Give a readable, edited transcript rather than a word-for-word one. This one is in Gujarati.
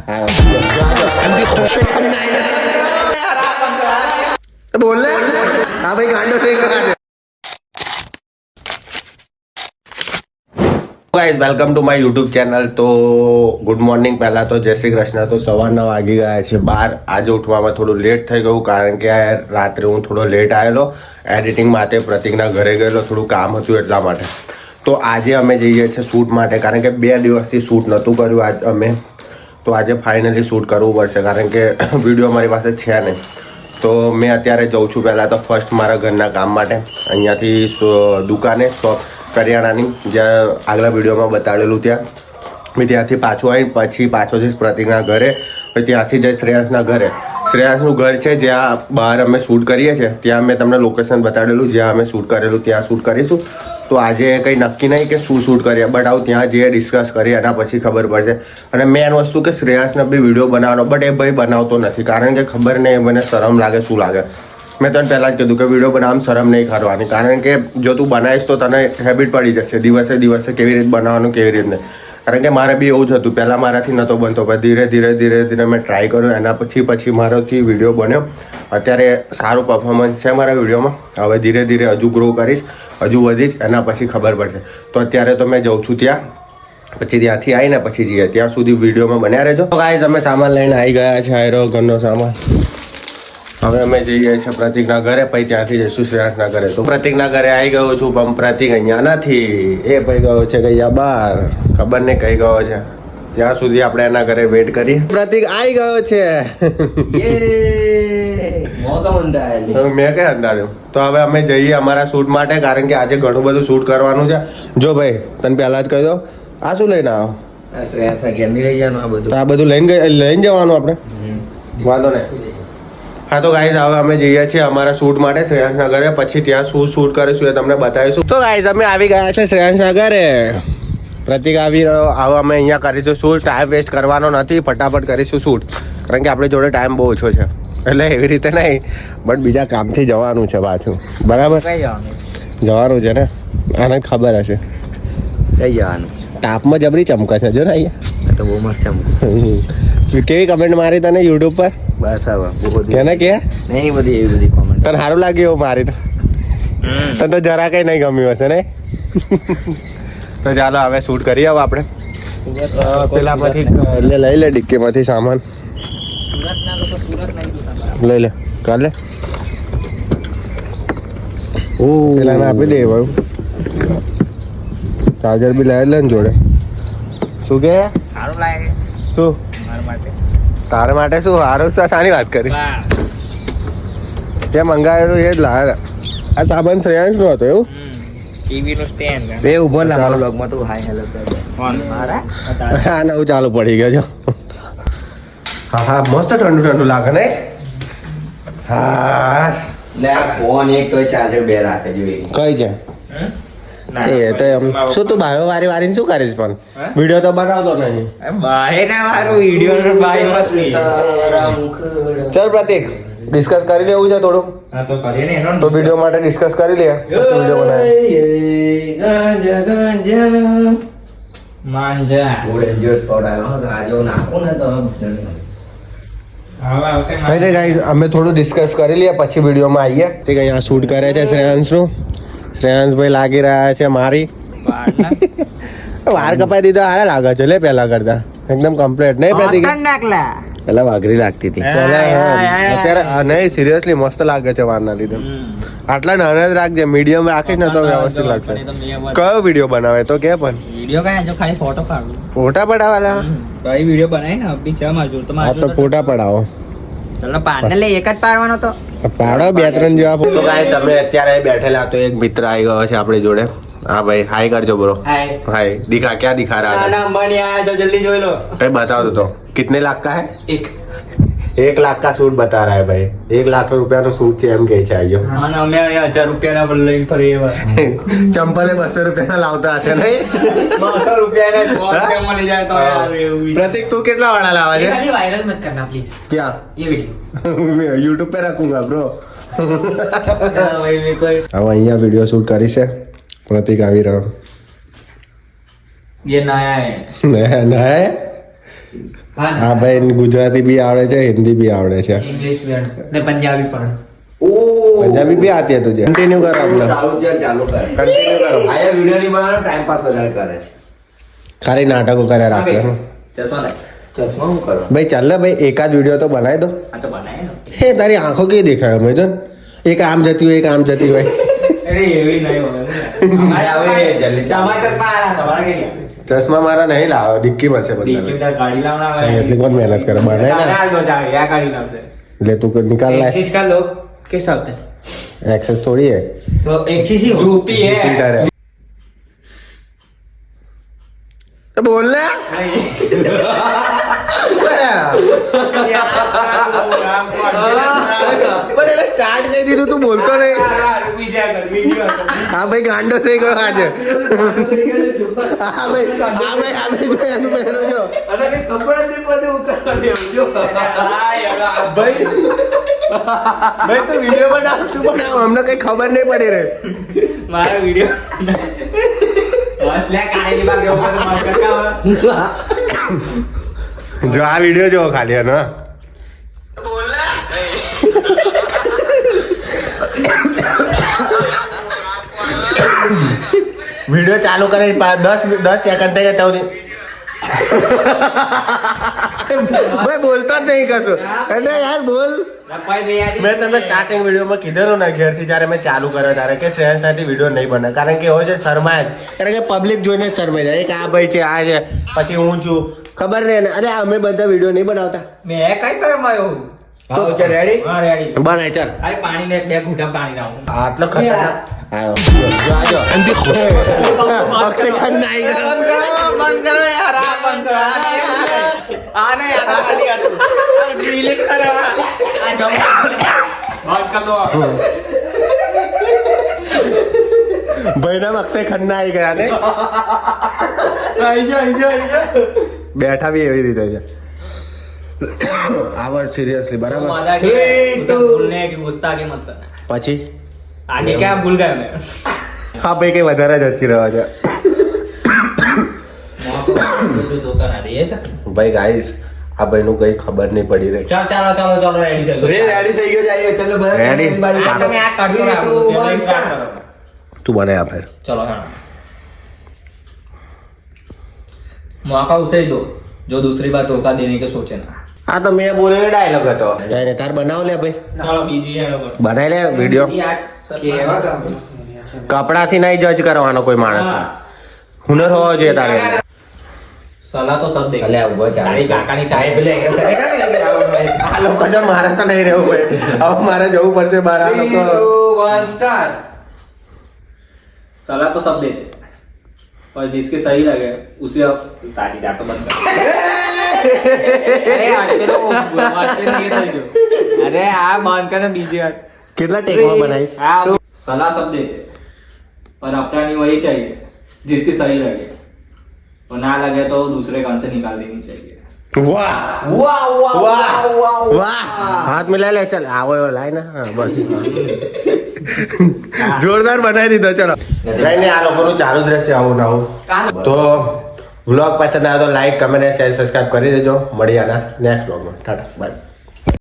बोल हाँ भाई गांडो से guys welcome to my YouTube channel. तो गुड मॉर्निंग। पहला तो जय श्री कृष्ण। तो સવારના વાગી ગયા છે 12। આજે ઉઠવામાં થોડું લેટ થઈ ગયું કારણ કે રાત્રે હું થોડો લેટ આવેલો એડિટિંગ માટે, પ્રતિકના ઘરે ગયેલો, થોડું કામ હતું એટલા માટે। તો આજે અમે જઈએ છીએ શૂટ માટે કારણ કે 2 દિવસથી શૂટ નહોતું કર્યું આજ અમે, તો આજે ફાઇનલી શૂટ કરવું પડશે કારણ કે વિડીયો મારી પાસે છે નહીં। તો મેં અત્યારે જઉં છું પહેલાં તો ફર્સ્ટ મારા ઘરના કામ માટે, અહીંયાથી દુકાને શોપ કરિયાણાની, જ્યાં આગલા વિડીયોમાં બતાડેલું ત્યાં મેં ત્યાંથી પાછું આવી, પછી પાછો જઈશ પ્રતિકના ઘરે, પછી ત્યાંથી જઈશ શ્રેયાંશના ઘરે। શ્રેયાંશનું ઘર છે જ્યાં બહાર અમે શૂટ કરીએ છીએ, ત્યાં મેં તમને લોકેશન બતાડેલું જ્યાં અમે શૂટ કરેલું ત્યાં શૂટ કરીશું। તો આજે કંઈ નક્કી નહીં કે શું શૂટ કરીએ, બટ આવું ત્યાં જઈએ ડિસ્કસ કરીએ, એના પછી ખબર પડશે। અને મેન વસ્તુ કે શ્રેયાંશને બી વિડીયો બનાવવાનો, બટ એ ભાઈ બનાવતો નથી કારણ કે ખબર નહીં મને શરમ લાગે શું લાગે। મેં તને પહેલાં જ કીધું કે વિડીયો બનાવવામાં શરમ નહીં કરવાની કારણ કે જો તું બનાવીશ તો તને હેબિટ પડી જશે દિવસે દિવસે કેવી રીતે બનાવવાનું કેવી રીતે નહીં। કારણ કે મારે બી એવું જ હતું, પહેલાં મારાથી નહોતો બનતો, પણ ધીરે મેં ટ્રાય કર્યો, એના પછી મારાથી વિડીયો બન્યો। અત્યારે સારું પરફોર્મન્સ છે મારા વિડીયોમાં। હવે ધીરે ધીરે હજુ ગ્રો કરીશ, હજુ વધીશ, એના પછી ખબર પડશે। તો અત્યારે તો મેં જઉં છું ત્યાં, પછી ત્યાંથી આવીને પછી જઈએ, ત્યાં સુધી વિડીયોમાં બન્યા રહેજો। તો ગાઈઝ અમે સામાન લઈને આવી ગયા છે, આયરો ઘરનો સામાન। હવે અમે જઈએ છીએ પ્રતિકના ઘરે, પછી ત્યાંથી જઈશું શ્રેયાંશના ઘરે। તો પ્રતિકના ઘરે આવી ગયો છું, પણ પ્રતિક અહીંયા નથી, એ ભાઈ ગયો છે ગયા બહાર, ખબર નહીં કઈ ગયો છે। ત્યાં સુધી આપણે એના ઘરે વેટ કરીએ। પ્રતિક આવી ગયો છે, મેં કઈ અંદાજ્યું। તો હવે અમે જઈએ અમારા શૂટ માટે કારણ કે આજે ઘણું બધું શૂટ કરવાનું છે। જો ભાઈ તને પહેલા જ કહી દો, આ શું લઈને આવો? આ બધું લઈને જવાનું આપણે, વાંધો નહીં। હા તો ગાઈઝ હવે અમે જઈએ છીએ અમારા શૂટ માટે શ્રેયાંશના ઘરે, પછી ત્યાં શું શૂટ કરીશું એ તમને બતાવીશું। તો ગાઈઝ અમે આવી ગયા છે શ્રેયાંશના ઘરે, પ્રતિક આવી રહ્યો। હવે અમે અહીંયા કરીશું શૂટ, ટાઈમ વેસ્ટ કરવાનો નથી, ફટાફટ કરીશું શૂટ કારણ કે આપણી જોડે ટાઈમ બહુ ઓછો છે, એટલે એવી રીતે નહીં, બટ બીજા કામથી જવાનું છે પાછું, બરાબર? જવાનું છે ને, આને ખબર હશે કઈ જવાનું। તાપમાં જબરી ચમકે છે જો ને અહીંયા, તો બહુ મસ્ત ચમકે। કેવી કમેન્ટ મારી તને યુટ્યુબ પર? બસ હવે કેને કે નહીં બધી એવી બધી કોમેન્ટ તને સારું લાગ્યું એવું મારી? તો તને તો જરા કઈ નહીં ગમ્યું હશે ને? તો ચાલો હવે શૂટ કરીએ હવે આપણે। પેલામાંથી લઈ લે ડિક્કીમાંથી સામાન, લઈ લે કાઢ લે, પેલાને આપી દે ભાઈ, ચાર્જર બી લઈ લે ને જોડે। શું કે સારું લાગે? શું તારે માટે શું સારું? શાની વાત કરી? તે મંગાવેલું એ જ લાવે। આ સામાન શ્રેયાંશ નો હતો એવું? ટીવી નો સ્ટેન્ડ એ ઉભો લાવો લોગમાં તું હાય હેલો ફોન મારા હા નવું ચાલુ પડી ગયો જો। હા મસ્ત ઠંડુ લાગે ને? હા લે આ ફોન એક તો ચાર્જર બે રાખે જોઈએ કઈ છે એ તો એમ શું તું ભાઈઓ વારીને શું કરીશ? પણ વિડીયો તો બનાવતો નહીં। ચાલ પ્રતિક ડિસ્કસ કરી લેવું છે થોડું, તો વિડીયો માટે ડિસ્કસ કરી લે, વિડીયો બનાવે। અમે થોડું ડિસ્કસ કરી લઈએ પછી વિડીયોમાં આવીએ। ઠીક અહીંયા શૂટ કરે છે શ્રેયાંશનું, શ્રેયાંશભાઈ લાગી રહ્યા છે મારી વાળ કપાઈ દીધા, હારા લાગે છે લે પેલા કરતા એકદમ કમ્પ્લીટ નહીં? પ્રતિક પેલા વાઘરી લાગતી હતી, અત્યારે નહીં સિરિયસલી મસ્ત લાગે છે વારના લીધે। આટલા નાના જ રાખજે, મીડિયમ રાખીશ ને તો વ્યવસ્થિત લાગશે। કયો વિડીયો બનાવે તો કે? પણ ફોટા પડાવાલા વિડીયો બનાવી ને અભી છે માર જોર તો ફોટા પડાવો, ચલો પાડને લે એક જ પાડવાનો તો પાડો 2-3 જેવા। તો ગાઈસ અમે અત્યારે બેઠેલા, તો એક મિત્ર આવી ગયો છે આપણી જોડે। हाँ भाई हाय कर जो ब्रो। हाय दिखा क्या दिखा रहा है? अंबानी आया तो जल्दी जोई लो। कहीं बताओ तो कितने लाख का है? 1 लाख का सूट बता रहा है भाई। 1 लाख रुपया तो सूट છે એમ કે છે આયો। હા ને અમે 1000 રૂપિયા ના લઈને ફરીએ ચંપલે 200 રૂપિયા ના લાવતા હશે નહીં? 200 રૂપિયા ના 100 રૂપિયા માં લઈ જાય તો યાર એવું। प्रतीक तू कितना वाला लावा है? खाली वायरल मत करना प्लीज। क्या? ये वीडियो मैं YouTube पे रखूंगा ब्रो। भाई मैं कोई अब અહીંયા વિડિયો શૂટ કરી છે, प्रतीक આવી રહ્યો। ये नया है। नया है? હા ભાઈ ગુજરાતી બી આવડે છે હિન્દી બી આવડે છે इंग्लिश भी ने पंजाबी पण पंजाबी भी आती है तुझे कंटिन्यू कर अपना ચાલુ કર कंटिन्यू करो આયા વિડિયો ની બનાવવાનો ટાઈમ પાસ વધારે કરે છે खाली नाटको करे રાખે चश्मा नहीं ચશ્મા હું કરો भाई चल ले भाई एकाद वीडियो तो बनाए दो हाँ तो बनाए ना हे तारी आंखों की दिखाया मुझे एक आम जती हुई एक आम जती हुई अरे ये भी नहीं होगा हमारे आवे जल्दी हमारे चश्मा आया तुम्हारा क्या लिया चश्मा मारा नहीं लाओ डिक्की में से बीच बदला में गाड़ी लाना એટલી કોણ મહેનત કરે બનાય ના या गाड़ी ना से ले तू निकाल ला एक्सिस का लोग कैसा होता है एक्सेस थोड़ी है तो एक्सिस ही जूपी है फिल्टर है तो बोलना પણ એને સ્ટાર્ટ કરી દીધું તું બોલતો નહીં હા ભાઈ ગાંડો થઈ ગયો આજે હા ભાઈ જો એનું પહેરો જો અને કઈ ખબર જ નહીં પડે ઉકાળી આવજો ભાઈ ભાઈ તું વિડીયો બનાવ શું બનાવ અમને કઈ ખબર નહીં પડી રે મારા વિડિયો બસ લે કાઈ ની બાર દેવો તો માર કાકા જો આ વિડીયો જો ખાલી એનો વિડીયો ચાલુ કરે 10 સેકન્ડ થઈ ગયા ભાઈ બોલતો જ નહીં કશું એટલે યાર બોલ લપાઈ દે યાર મેં તમને સ્ટાર્ટિંગ વિડીયોમાં કીધેલું ને ઘેરથી જ્યારે મેં ચાલુ કર્યો ત્યારે કે શ્રેયસ ત્યાંથી વિડીયો નહીં બને કારણ કે હોય છે શરમાય જ કારણ કે પબ્લિક જોઈને જ શરમાઈ જાય કે આ ભાઈ છે આ છે પછી હું છું ખબર નહીં ને અરે અમે બધા વિડીયો નહીં બનાવતા મેં કઈ શરમાયો હા ચલ રેડી હા રેડી બનાય ચાલ અરે પાણી ને બે ઘૂંટા પાણી લાવું આટલો ખતરનાક આયો અક્ષય ખન્ના આવી ગયો બંધ કરો યાર આ બંધ કરો આ નહીં આ ખાલી હતું ડિલીટ કરો બંધ કર દો ભાઈ નામ અક્ષય ખન્ના આવી ગયા ને આઈ જા બેઠા બી એવી રીતે છે આवर સિરિયસલી બરાબર वादा किया है, उसे भूलने की गुस्ताखी मत करना પછી आगे क्या भूल गए मैं હા ભાઈ કઈ વધારે જ હસી રહ્યો છે जो धोखा ना दिए છે ભાઈ ગાઈસ આ ભાઈનું કઈ ખબર નહીં પડી રહી ચાલો ચાલો ચાલો ચાલો રેડી થઈ રે રેડી થઈ ગયો જાય ચલો બહાર Ready? આ તમે આ કાઢો ને આપણું પેલા સ્ટાર્ટ કરો તું બને આ ફેર चलो हाँ मौका उसे ही दो जो दूसरी बार धोखा देने के सोचे ना આ તો મેં બોલેલો ડાયલોગ હતો જઈને તાર બનાવ લે ભાઈ चलो बीजी है लोग બનાવી લે વિડીયો કપડાથી નહીં જજ કરવાનો કોઈ માણસ હુનર હોવો જોઈએ તારે सलाह तो सब दे અલે ઉભો ચાલ તારી કાકાની ટાઈ પેલે આ લોકો જો મારે તો નહીં રહેવું ભાઈ હવે મારે જવું પડશે બહાર આ લોકો 1 સ્ટાર્ટ सलाह तो सब देते और जिसके सही लगे उसे अब तारी जा तो बंद कर अरे आटे तो आटे नहीं था जो अरे आ बंद करना बीजे કેટલા ટેકમાં બનાવીશ हाँ सलाह सब देते पर अपना नहीं वही चाहिए जिसकी सही लगे और ना लगे तो दूसरे कान से निकाल देनी चाहिए વાહ વાહ વાહ વાહ વાહ વાહ હાથ મિલાય લે ચાલ આવો એવો લાય ને હા બસ જોરદાર બનાવી દીધો ચલો કઈ નહીં આ લોકોનું ચાલુ જ રહેશે આવું ને આવું તો વ્લોગ પસંદ આવે તો લાઈક કમેન્ટ શેર સબસ્ક્રાઇબ કરી દેજો મળી આના નેક્સ્ટ વ્લોગમાં ટાટા બાય